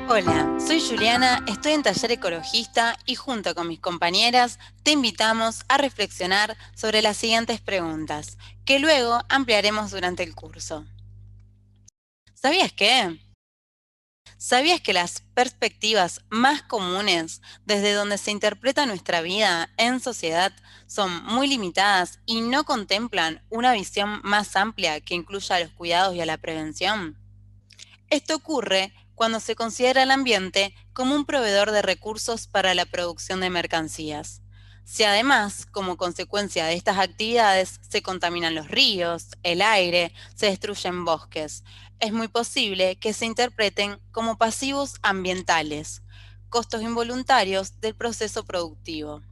Hola, soy Juliana, estoy en Taller Ecologista y junto con mis compañeras te invitamos a reflexionar sobre las siguientes preguntas, que luego ampliaremos durante el curso. ¿Sabías qué? ¿Sabías que las perspectivas más comunes desde donde se interpreta nuestra vida en sociedad son muy limitadas y no contemplan una visión más amplia que incluya a los cuidados y a la prevención? Esto ocurre cuando se considera el ambiente como un proveedor de recursos para la producción de mercancías. Si además, como consecuencia de estas actividades, se contaminan los ríos, el aire, se destruyen bosques, es muy posible que se interpreten como pasivos ambientales, costos involuntarios del proceso productivo.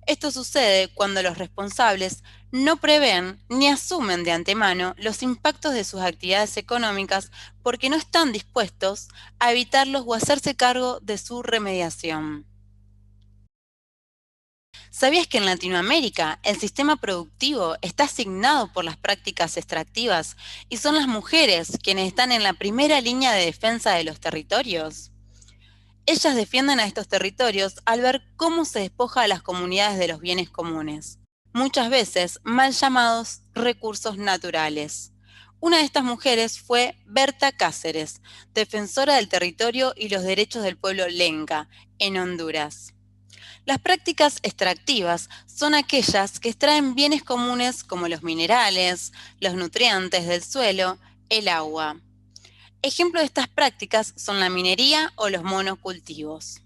Esto sucede cuando los responsables no prevén ni asumen de antemano los impactos de sus actividades económicas porque no están dispuestos a evitarlos o hacerse cargo de su remediación. ¿Sabías que en Latinoamérica el sistema productivo está asignado por las prácticas extractivas y son las mujeres quienes están en la primera línea de defensa de los territorios? Ellas defienden a estos territorios al ver cómo se despoja a las comunidades de los bienes comunes, muchas veces mal llamados recursos naturales. Una de estas mujeres fue Berta Cáceres, defensora del territorio y los derechos del pueblo lenca, en Honduras. Las prácticas extractivas son aquellas que extraen bienes comunes como los minerales, los nutrientes del suelo, el agua. Ejemplos de estas prácticas son la minería o los monocultivos.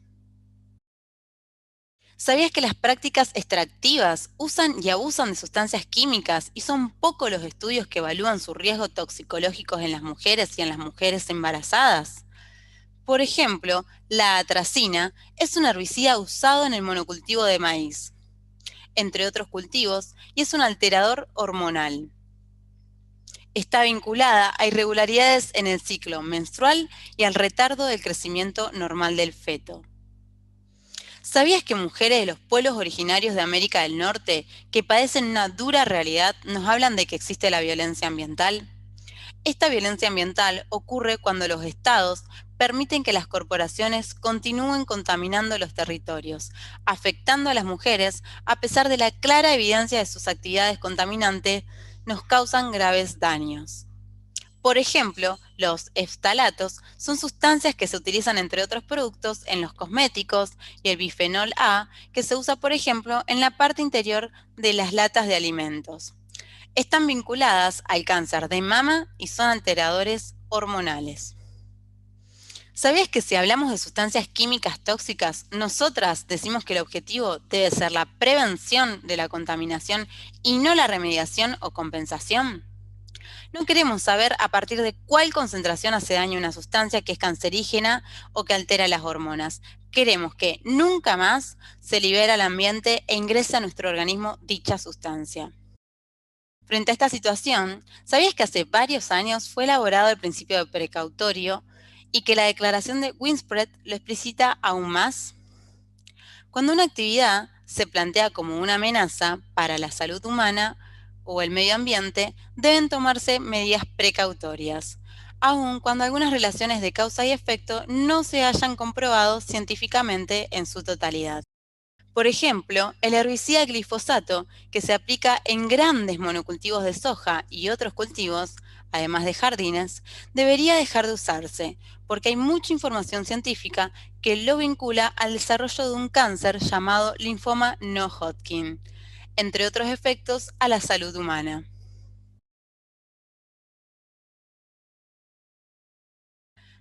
¿Sabías que las prácticas extractivas usan y abusan de sustancias químicas y son pocos los estudios que evalúan su riesgo toxicológicos en las mujeres y en las mujeres embarazadas? Por ejemplo, la atracina es un herbicida usado en el monocultivo de maíz, entre otros cultivos, y es un alterador hormonal. Está vinculada a irregularidades en el ciclo menstrual y al retardo del crecimiento normal del feto. ¿Sabías que mujeres de los pueblos originarios de América del Norte que padecen una dura realidad nos hablan de que existe la violencia ambiental? Esta violencia ambiental ocurre cuando los estados permiten que las corporaciones continúen contaminando los territorios, afectando a las mujeres a pesar de la clara evidencia de sus actividades contaminantes, nos causan graves daños. Por ejemplo, los eftalatos son sustancias que se utilizan entre otros productos en los cosméticos y el bifenol A, que se usa, por ejemplo, en la parte interior de las latas de alimentos. Están vinculadas al cáncer de mama y son alteradores hormonales. ¿Sabías que si hablamos de sustancias químicas tóxicas, nosotras decimos que el objetivo debe ser la prevención de la contaminación y no la remediación o compensación? No queremos saber a partir de cuál concentración hace daño una sustancia que es cancerígena o que altera las hormonas. Queremos que nunca más se libere al ambiente e ingrese a nuestro organismo dicha sustancia. Frente a esta situación, ¿sabías que hace varios años fue elaborado el principio de precautorio y que la declaración de Winspread lo explicita aún más? Cuando una actividad se plantea como una amenaza para la salud humana o el medio ambiente, deben tomarse medidas precautorias, aun cuando algunas relaciones de causa y efecto no se hayan comprobado científicamente en su totalidad. Por ejemplo, el herbicida glifosato, que se aplica en grandes monocultivos de soja y otros cultivos, además de jardines, debería dejar de usarse, porque hay mucha información científica que lo vincula al desarrollo de un cáncer llamado linfoma no Hodgkin, entre otros efectos a la salud humana.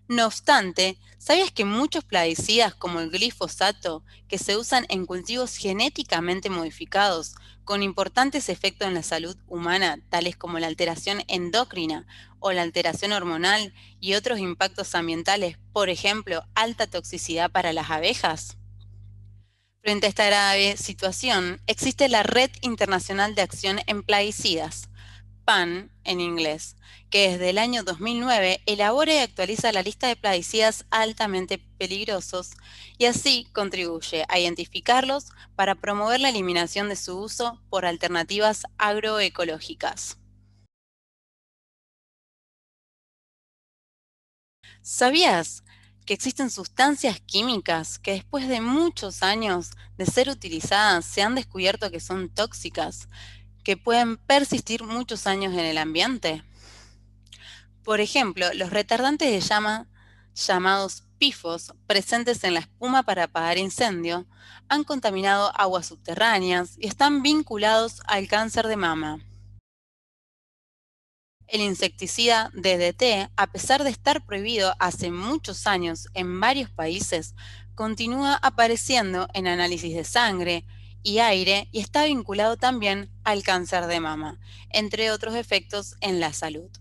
No obstante, ¿sabías que muchos plaguicidas como el glifosato, que se usan en cultivos genéticamente modificados, con importantes efectos en la salud humana, tales como la alteración endocrina o la alteración hormonal y otros impactos ambientales, por ejemplo, alta toxicidad para las abejas? Frente a esta grave situación, existe la Red Internacional de Acción en Plaguicidas, PAN en inglés, que desde el año 2009 elabora y actualiza la lista de plaguicidas altamente peligrosos y así contribuye a identificarlos para promover la eliminación de su uso por alternativas agroecológicas. ¿Sabías que existen sustancias químicas que después de muchos años de ser utilizadas se han descubierto que son tóxicas, que pueden persistir muchos años en el ambiente. Por ejemplo, los retardantes de llama, llamados PFOS, presentes en la espuma para apagar incendio, han contaminado aguas subterráneas y están vinculados al cáncer de mama. El insecticida DDT, a pesar de estar prohibido hace muchos años en varios países, continúa apareciendo en análisis de sangre y aire y está vinculado también al cáncer de mama, entre otros efectos en la salud.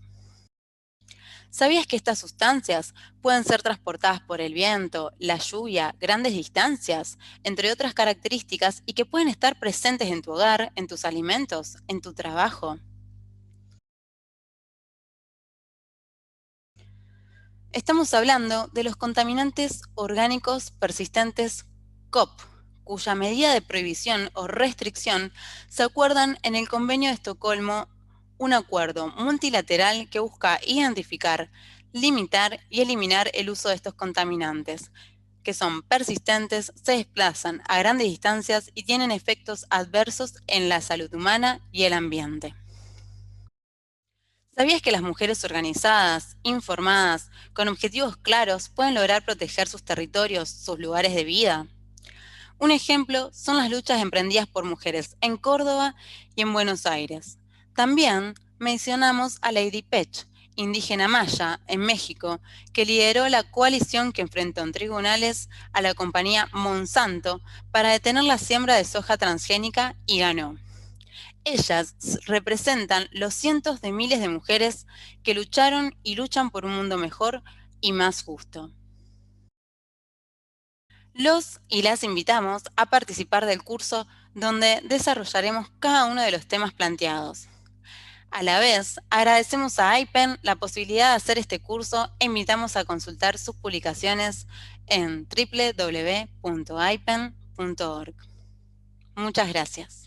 ¿Sabías que estas sustancias pueden ser transportadas por el viento, la lluvia, grandes distancias, entre otras características, y que pueden estar presentes en tu hogar, en tus alimentos, en tu trabajo? Estamos hablando de los contaminantes orgánicos persistentes COP, cuya medida de prohibición o restricción se acuerdan en el Convenio de Estocolmo, un acuerdo multilateral que busca identificar, limitar y eliminar el uso de estos contaminantes, que son persistentes, se desplazan a grandes distancias y tienen efectos adversos en la salud humana y el ambiente. ¿Sabías que las mujeres organizadas, informadas, con objetivos claros, pueden lograr proteger sus territorios, sus lugares de vida? Un ejemplo son las luchas emprendidas por mujeres en Córdoba y en Buenos Aires. También mencionamos a Lady Pech, indígena maya, en México, que lideró la coalición que enfrentó en tribunales a la compañía Monsanto para detener la siembra de soja transgénica y ganó. Ellas representan los cientos de miles de mujeres que lucharon y luchan por un mundo mejor y más justo. Los y las invitamos a participar del curso donde desarrollaremos cada uno de los temas planteados. A la vez, agradecemos a IPEN la posibilidad de hacer este curso e invitamos a consultar sus publicaciones en www.ipen.org. Muchas gracias.